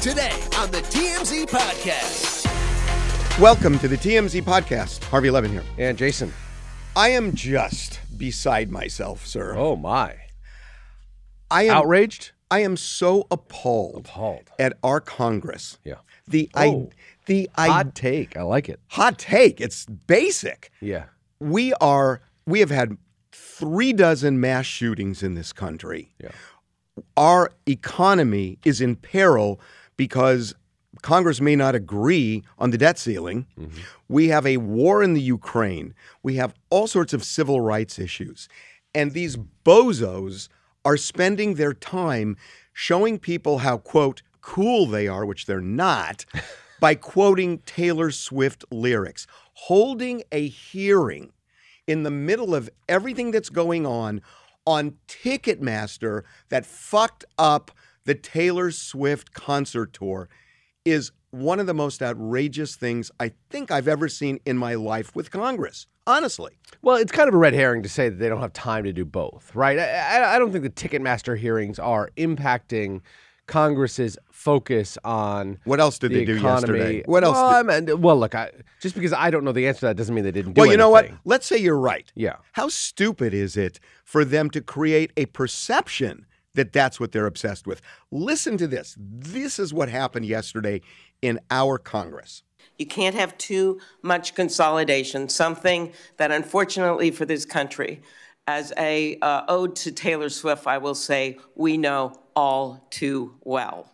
Today on the TMZ Podcast. Welcome to the TMZ Podcast. Harvey, Levin here. And Jason. I am just beside myself, sir. Oh, my. I am outraged? I am so appalled at our Congress. Yeah. Hot take. I like it. Hot take. It's basic. Yeah. We have had 36 mass shootings in this country. Yeah. Our economy is in peril because Congress may not agree on the debt ceiling. Mm-hmm. We have a war in the Ukraine. We have all sorts of civil rights issues. And these bozos are spending their time showing people how, quote, cool they are, which they're not, by quoting Taylor Swift lyrics, holding a hearing in the middle of everything that's going on Ticketmaster that fucked up the Taylor Swift concert tour is one of the most outrageous things I think I've ever seen in my life with Congress, honestly. Well, it's kind of a red herring to say that they don't have time to do both, right? I don't think the Ticketmaster hearings are impacting Congress's focus on what else did they do yesterday? What else? Look, just because I don't know the answer to that doesn't mean they didn't do anything. Well, you know what? Let's say you're right. Yeah. How stupid is it for them to create a perception that that's what they're obsessed with? Listen to this. This is what happened yesterday in our Congress. You can't have too much consolidation, something that unfortunately for this country, as a ode to Taylor Swift, I will say we know all too well.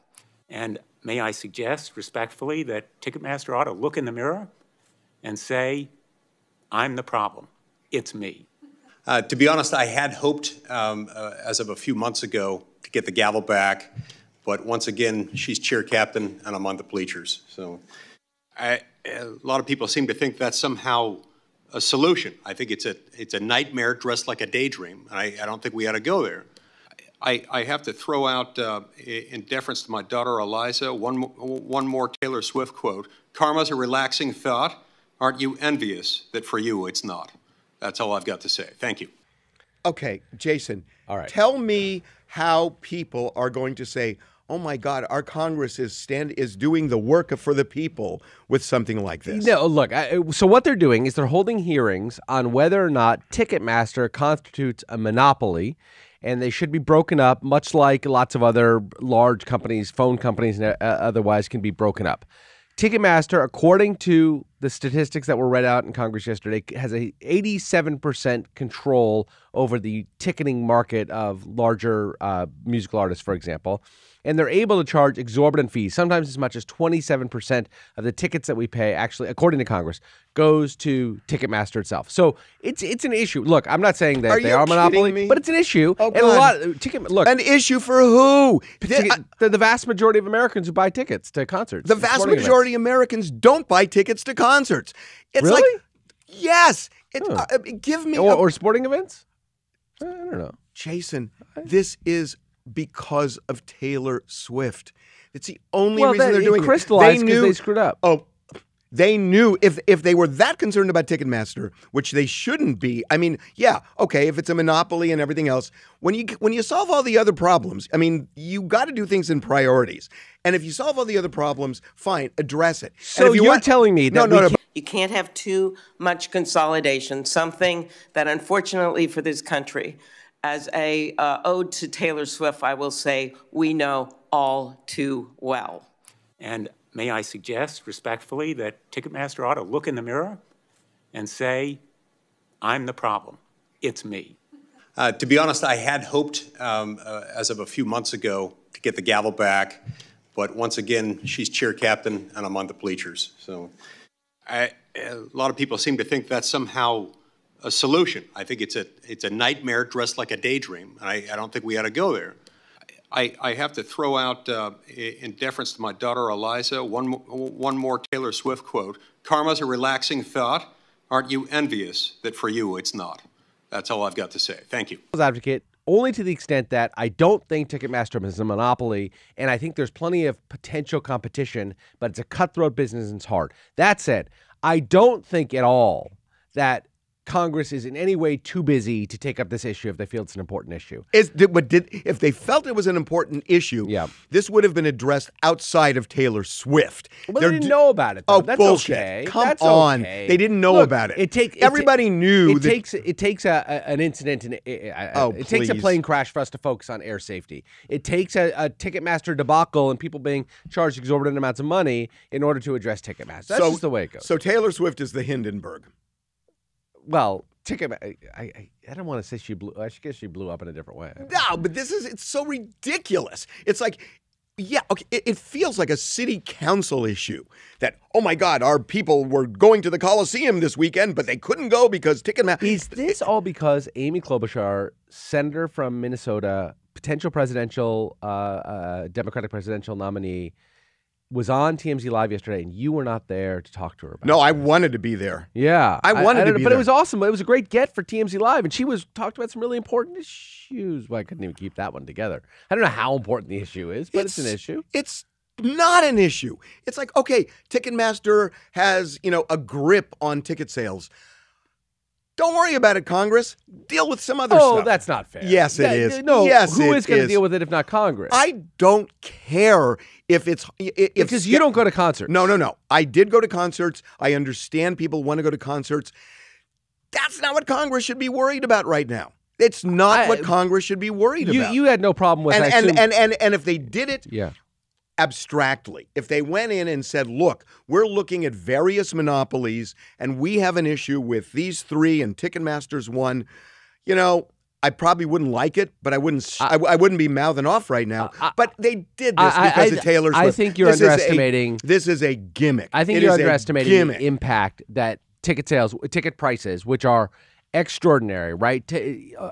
And may I suggest respectfully that Ticketmaster ought to look in the mirror and say, I'm the problem. It's me. To be honest, I had hoped as of a few months ago to get the gavel back. But once again, she's cheer captain and I'm on the bleachers. So a lot of people seem to think that's somehow a solution. I think it's a nightmare dressed like a daydream. And I don't think we ought to go there. I have to throw out, in deference to my daughter Eliza, one more Taylor Swift quote. Karma's a relaxing thought. Aren't you envious that for you it's not? That's all I've got to say. Thank you. Okay, Jason. All right. Tell me how people are going to say, oh my God, our Congress is doing the work for the people with something like this. No, look, so what they're doing is they're holding hearings on whether or not Ticketmaster constitutes a monopoly, and they should be broken up, much like lots of other large companies, phone companies, and otherwise can be broken up. Ticketmaster, according to the statistics that were read out in Congress yesterday, has a 87% control over the ticketing market of larger musical artists, for example. And they're able to charge exorbitant fees, sometimes as much as 27% of the tickets that we pay, actually, according to Congress, goes to Ticketmaster itself. So it's an issue. Look, I'm not saying that they are a monopoly, but it's an issue. Oh, and a lot look, an issue for who? The vast majority of Americans who buy tickets to concerts. The vast majority of Americans don't buy tickets to concerts. It's really? Like, yes. Give me or sporting events? I don't know. Jason, this is because of Taylor Swift. It's the only reason they're doing it. Crystallized because they screwed up. Oh, they knew if they were that concerned about Ticketmaster, which they shouldn't be. I mean, yeah, okay, if it's a monopoly and everything else, when you solve all the other problems, I mean, you got to do things in priorities. And if you solve all the other problems, fine, address it. So you're telling me that you can't have too much consolidation, something that unfortunately for this country, as a ode to Taylor Swift, I will say we know all too well. And may I suggest respectfully that Ticketmaster ought to look in the mirror and say, I'm the problem. It's me. To be honest, I had hoped as of a few months ago to get the gavel back. But once again, she's cheer captain and I'm on the bleachers. So a lot of people seem to think that's somehow a solution. I think it's a nightmare dressed like a daydream. And I don't think we ought to go there. I have to throw out, in deference to my daughter Eliza, one more Taylor Swift quote. Karma's a relaxing thought. Aren't you envious that for you it's not? That's all I've got to say. Thank you. Advocate, only to the extent that I don't think Ticketmaster is a monopoly, and I think there's plenty of potential competition, but it's a cutthroat business and it's hard. That said, I don't think at all that Congress is in any way too busy to take up this issue if they feel it's an important issue. If they felt it was an important issue, this would have been addressed outside of Taylor Swift. Well, they didn't know about it, though. Oh, That's bullshit. okay. Come That's on. okay. They didn't know about it. Everybody knew. It takes an incident, and it takes a plane crash for us to focus on air safety. It takes a Ticketmaster debacle and people being charged exorbitant amounts of money in order to address Ticketmaster. That's just the way it goes. So Taylor Swift is the Hindenburg. Well, I don't want to say she blew. I guess she blew up in a different way. No, but it's so ridiculous. It's like, yeah, okay, it feels like a city council issue that, oh my God, our people were going to the Coliseum this weekend, but they couldn't go because Ticketmaster. Is this all because Amy Klobuchar, senator from Minnesota, potential presidential, Democratic presidential nominee, was on TMZ Live yesterday, and you were not there to talk to her about it? No, I wanted to be there. Yeah. I wanted to be there. But it was awesome. It was a great get for TMZ Live, and she talked about some really important issues. Well, I couldn't even keep that one together. I don't know how important the issue is, but it's an issue. It's not an issue. It's like, okay, Ticketmaster has, a grip on ticket sales. Don't worry about it, Congress. Deal with some other stuff. Oh, that's not fair. Yes, it is. No, yes, who is going to deal with it if not Congress? I don't care if it's... Because you don't go to concerts. No. I did go to concerts. I understand people want to go to concerts. That's not what Congress should be worried about right now. It's not what Congress should be worried about. You had no problem with and if they did it... Yeah. Abstractly, if they went in and said, look, we're looking at various monopolies and we have an issue with these three and Ticketmaster's one, I probably wouldn't like it, but I wouldn't be mouthing off right now. But they did this because of Taylor Swift. I think you're underestimating. This is a gimmick. I think you're underestimating the impact that ticket prices, which are extraordinary, right?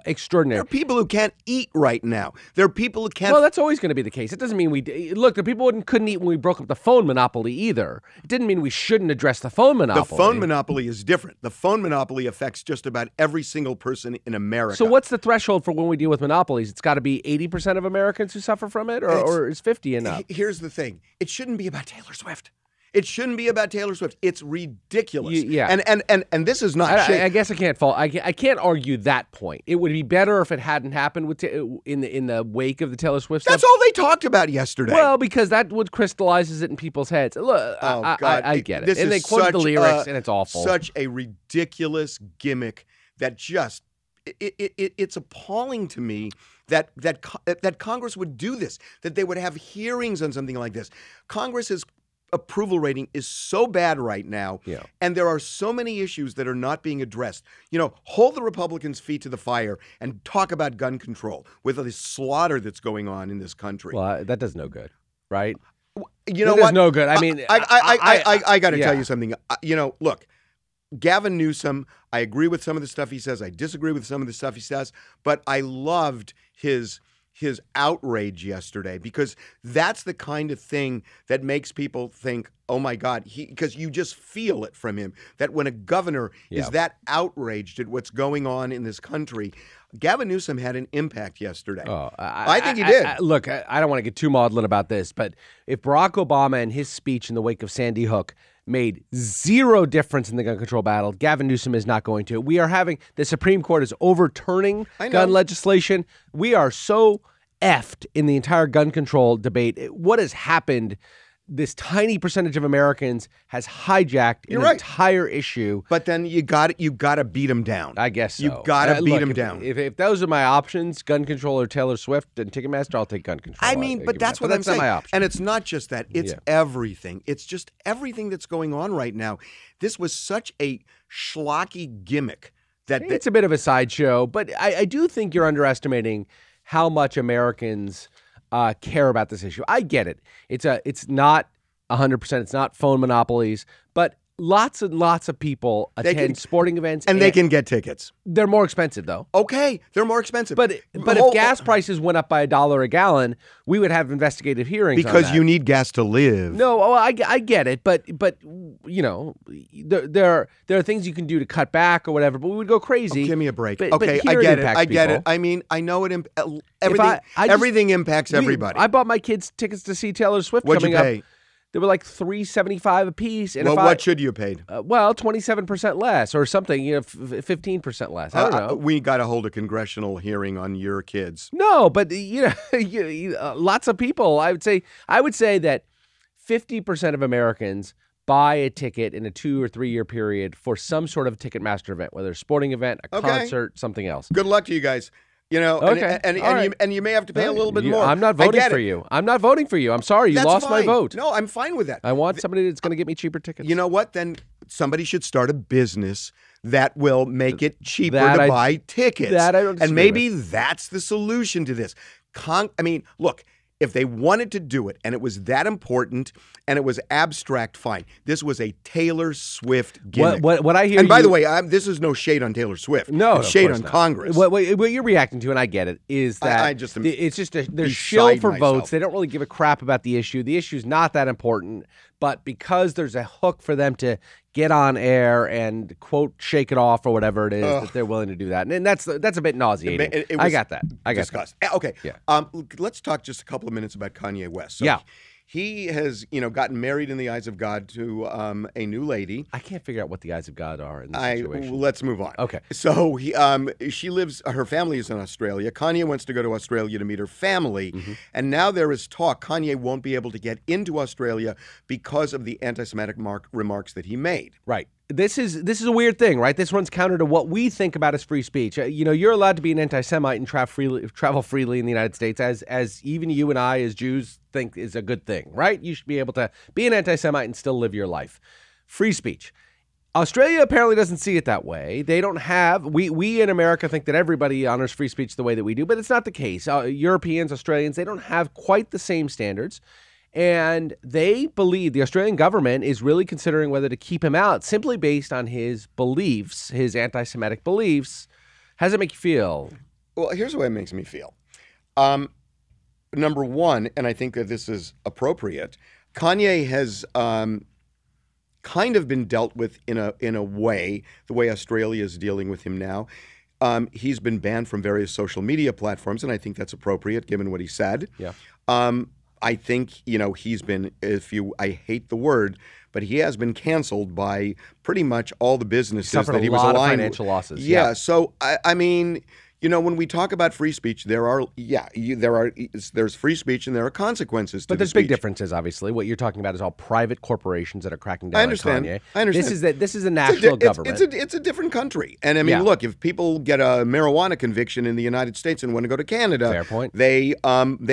Extraordinary. There are people who can't eat right now. There are people who can't. Well, that's always going to be the case. It doesn't mean look. The people couldn't eat when we broke up the phone monopoly either. It didn't mean we shouldn't address the phone monopoly. The phone monopoly is different. The phone monopoly affects just about every single person in America. So what's the threshold for when we deal with monopolies? It's got to be 80% of Americans who suffer from it, or is 50 enough? Here's the thing: it shouldn't be about Taylor Swift. It shouldn't be about Taylor Swift. It's ridiculous. Yeah. And this is not. I guess I can't fault. I can't argue that point. It would be better if it hadn't happened in the wake of the Taylor Swift stuff. That's all they talked about yesterday. Well, because that would crystallizes it in people's heads. Look, I get it. And they quoted the lyrics, and it's awful. Such a ridiculous gimmick that just it's appalling to me that Congress would do this. That they would have hearings on something like this. Congress's approval rating is so bad right now, and there are so many issues that are not being addressed. Hold the Republicans' feet to the fire and talk about gun control with the slaughter that's going on in this country. Well, that does no good, right? You know what? Does no good. I mean, I got to tell you something. Look, Gavin Newsom, I agree with some of the stuff he says. I disagree with some of the stuff he says, but I loved his outrage yesterday because that's the kind of thing that makes people think, oh my God, because you just feel it from him that when a governor is that outraged at what's going on in this country, Gavin Newsom had an impact yesterday. I think he did. Look, I don't want to get too maudlin about this, but if Barack Obama and his speech in the wake of Sandy Hook made zero difference in the gun control battle, Gavin Newsom is not going to. We are having the Supreme Court is overturning gun legislation. We are so effed in the entire gun control debate. What has happened? This tiny percentage of Americans has hijacked an entire issue. But then you got to beat them down. I guess so. You got to beat them down. If those are my options, gun control or Taylor Swift and Ticketmaster, I'll take gun control. I mean, but that's what I'm saying. Not my option. And it's not just that. It's everything. It's just everything that's going on right now. This was such a schlocky gimmick that it's a bit of a sideshow. But I do think you're underestimating how much Americans care about this issue. I get it. It's not 100%. It's not phone monopolies, but lots and lots of people attend sporting events, and they can get tickets. They're more expensive, though. Okay, they're more expensive. But if gas prices went up by $1 a gallon, we would have investigative hearings because on that. You need gas to live. No, I get it, but there are things you can do to cut back or whatever. But we would go crazy. Oh, give me a break. But okay, I get it. I get it. I mean, I know it. Everything impacts everybody. I bought my kids tickets to see Taylor Swift What'd coming you pay? up. They were like $3.75 a piece. And well, what should you have paid? 27% less or something, 15% less. I don't know. We got to hold a congressional hearing on your kids. No, but lots of people. I would say that 50% of Americans buy a ticket in a 2 or 3 year period for some sort of Ticketmaster event, whether it's a sporting event, a concert, something else. Good luck to you guys. Okay. And you may have to pay a little bit more. I'm not voting for you. I'm not voting for you. I'm sorry. You lost my vote. No, I'm fine with that. I want somebody that's going to get me cheaper tickets. You know what? Then somebody should start a business that will make it cheaper to buy tickets. That I don't disagree and maybe with. that's the solution to this. Look, if they wanted to do it and it was that important and it was abstract, fine. This was a Taylor Swift gimmick. What I hear, and by the way, this is no shade on Taylor Swift. No, it's shade on Congress. What you're reacting to, and I get it, is that it's just they're shill for votes. They don't really give a crap about the issue. The issue's not that important, but because there's a hook for them to get on air and quote shake it off or whatever it is, that they're willing to do that, and that's a bit nauseating. I got that. I got that. Okay. Yeah. Let's talk just a couple of minutes about Kanye West. So yeah. He has, gotten married in the eyes of God to a new lady. I can't figure out what the eyes of God are in this situation. Let's move on. Okay. So her family is in Australia. Kanye wants to go to Australia to meet her family. Mm-hmm. And now there is talk Kanye won't be able to get into Australia because of the anti-Semitic remarks that he made. Right. This is a weird thing, right? This runs counter to what we think about as free speech. You're allowed to be an anti-Semite and travel freely in the United States, as even you and I, as Jews, think is a good thing, right? You should be able to be an anti-Semite and still live your life. Free speech. Australia apparently doesn't see it that way. They don't have. We in America think that everybody honors free speech the way that we do, but it's not the case. Europeans, Australians, they don't have quite the same standards. And they believe the Australian government is really considering whether to keep him out simply based on his beliefs, his anti-Semitic beliefs. How does it make you feel? Well, here's the way it makes me feel. Number one, and I think that this is appropriate, Kanye has kind of been dealt with in a way, the way Australia is dealing with him now. He's been banned from various social media platforms, and I think that's appropriate given what he said. Yeah. I think, he's been, I hate the word, but he has been canceled by pretty much all the businesses that he was aligned with. Suffered a lot of financial losses. Yeah. So, I mean, when we talk about free speech, there's free speech and there are consequences to But there's speech. big differences, obviously. What you're talking about is all private corporations that are cracking down on Kanye. I understand. This is a national government. It's a different country. And I mean, look, if people get a marijuana conviction in the United States and want to go to Canada, fair point. They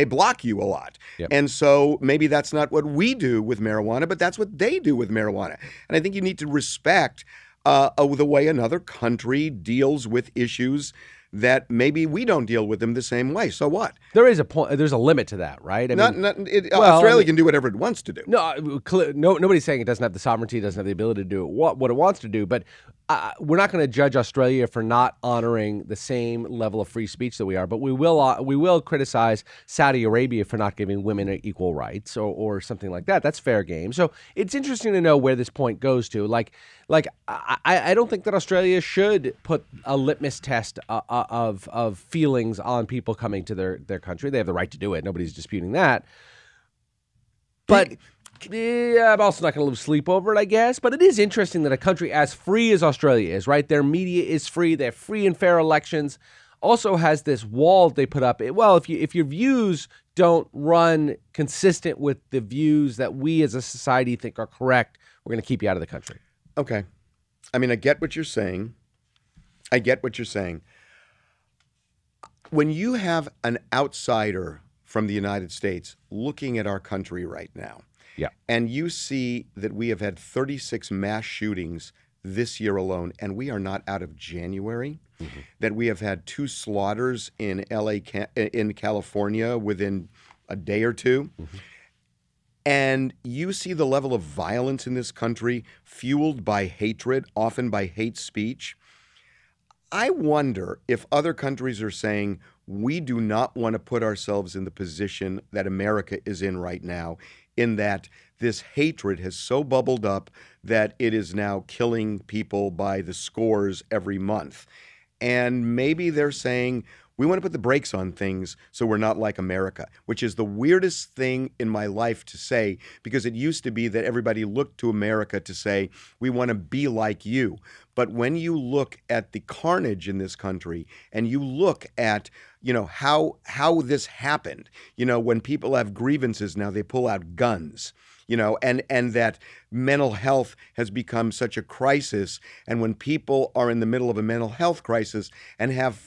block you a lot. Yep. And so maybe that's not what we do with marijuana, but that's what they do with marijuana. And I think you need to respect the way another country deals with issues that maybe we don't deal with them the same way. So what? There is a point. There's a limit to that, right? Australia can do whatever it wants to do. No, nobody's saying it doesn't have the sovereignty, it doesn't have the ability to do what it wants to do. But we're not going to judge Australia for not honoring the same level of free speech that we are. But we will criticize Saudi Arabia for not giving women equal rights or something like that. That's fair game. So it's interesting to know where this point goes to. I don't think that Australia should put a litmus test of feelings on people coming to their country. They have the right to do it. Nobody's disputing that. But I'm also not going to lose sleep over it, I guess. But it is interesting that a country as free as Australia is, right? Their media is free. They have free and fair elections. Also has this wall they put up. Well, if your views don't run consistent with the views that we as a society think are correct, we're going to keep you out of the country. Okay. I mean, I get what you're saying. When you have an outsider from the United States looking at our country right now, and you see that we have had 36 mass shootings this year alone, and we are not out of January, that we have had 2 slaughters in in California within a day or two, and you see the level of violence in this country fueled by hatred, often by hate speech, I wonder if other countries are saying, we do not want to put ourselves in the position that America is in right now, in that this hatred has so bubbled up that it is now killing people by the scores every month. And maybe they're saying, We want to put the brakes on things so we're not like America, which is the weirdest thing in my life to say, because it used to be that everybody looked to America to say, we want to be like you. But when you look at the carnage in this country and you look at, how this happened, when people have grievances now, they pull out guns. And that mental health has become such a crisis. And when people are in the middle of a mental health crisis and have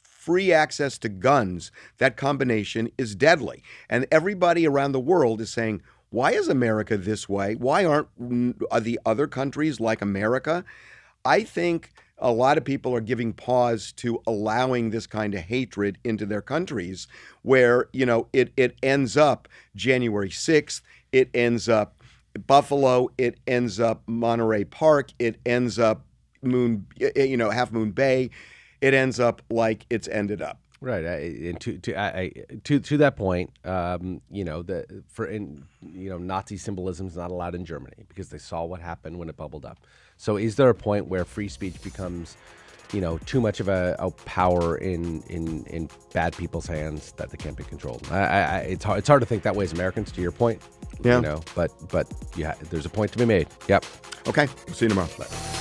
free access to guns, that combination is deadly. And everybody around the world is saying, why is America this way? Why aren't the other countries like America? I think a lot of people are giving pause to allowing this kind of hatred into their countries where, it ends up January 6th. It ends up Buffalo. It ends up Monterey Park. It ends up Half Moon Bay. It ends up like it's ended up. Right, and to that point, Nazi symbolism is not allowed in Germany because they saw what happened when it bubbled up. So, is there a point where free speech becomes, too much of a power in bad people's hands that they can't be controlled? It's hard to think that way as Americans. To your point, yeah. But yeah, there's a point to be made. Yep. Okay, see you tomorrow. Bye.